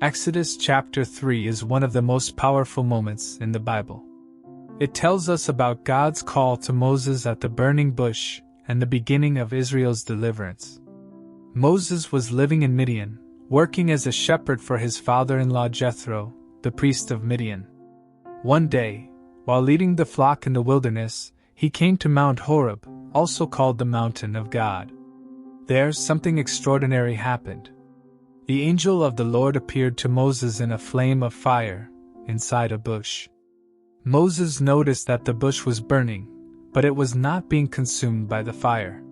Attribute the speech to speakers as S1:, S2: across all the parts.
S1: Exodus chapter 3 is one of the most powerful moments in the Bible. It tells us about God's call to Moses at the burning bush and the beginning of Israel's deliverance. Moses was living in Midian, working as a shepherd for his father-in-law Jethro, the priest of Midian. One day, while leading the flock in the wilderness, he came to Mount Horeb, also called the mountain of God. There, something extraordinary happened. The angel of the Lord appeared to Moses in a flame of fire, inside a bush. Moses noticed that the bush was burning, but it was not being consumed by the fire.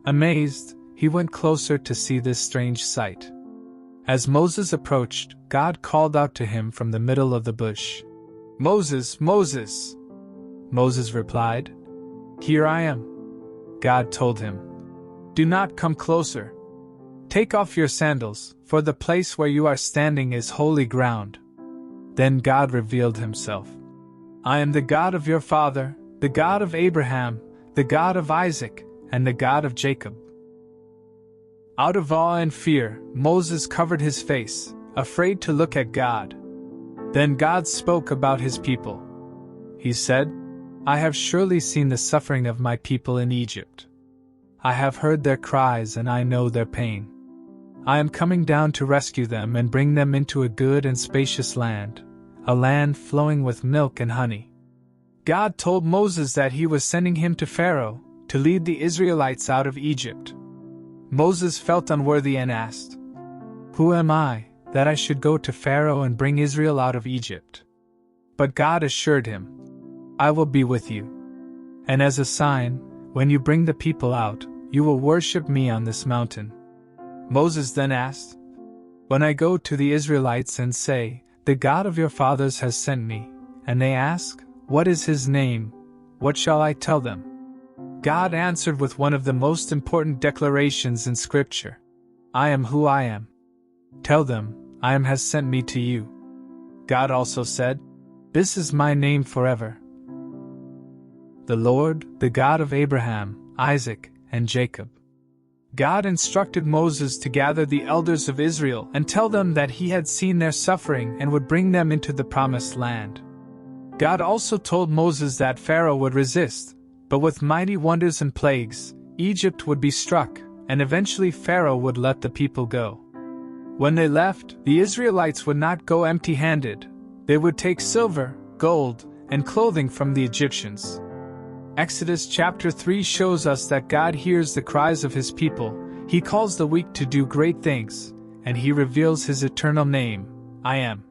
S1: Amazed, he went closer to see this strange sight. As Moses approached, God called out to him from the middle of the bush. "Moses, Moses!" Moses replied, "Here I am." God told him, "Do not come closer. Take off your sandals, for the place where you are standing is holy ground." Then God revealed himself. "I am the God of your father, the God of Abraham, the God of Isaac, and the God of Jacob." Out of awe and fear, Moses covered his face, afraid to look at God. Then God spoke about his people. He said, "I have surely seen the suffering of my people in Egypt. I have heard their cries and I know their pain. I am coming down to rescue them and bring them into a good and spacious land, a land flowing with milk and honey." God told Moses that he was sending him to Pharaoh to lead the Israelites out of Egypt. Moses felt unworthy and asked, "Who am I, that I should go to Pharaoh and bring Israel out of Egypt?" But God assured him, "I will be with you. And as a sign, when you bring the people out, you will worship me on this mountain." Moses then asked, "When I go to the Israelites and say, 'The God of your fathers has sent me,' and they ask, 'What is his name?' what shall I tell them?" God answered with one of the most important declarations in Scripture. "I am who I am. Tell them, I am has sent me to you." God also said, "This is my name forever. The Lord, the God of Abraham, Isaac, and Jacob." God instructed Moses to gather the elders of Israel and tell them that he had seen their suffering and would bring them into the promised land. God also told Moses that Pharaoh would resist, but with mighty wonders and plagues, Egypt would be struck, and eventually Pharaoh would let the people go. When they left, the Israelites would not go empty-handed. They would take silver, gold, and clothing from the Egyptians. Exodus chapter 3 shows us that God hears the cries of his people, he calls the weak to do great things, and he reveals his eternal name, I Am.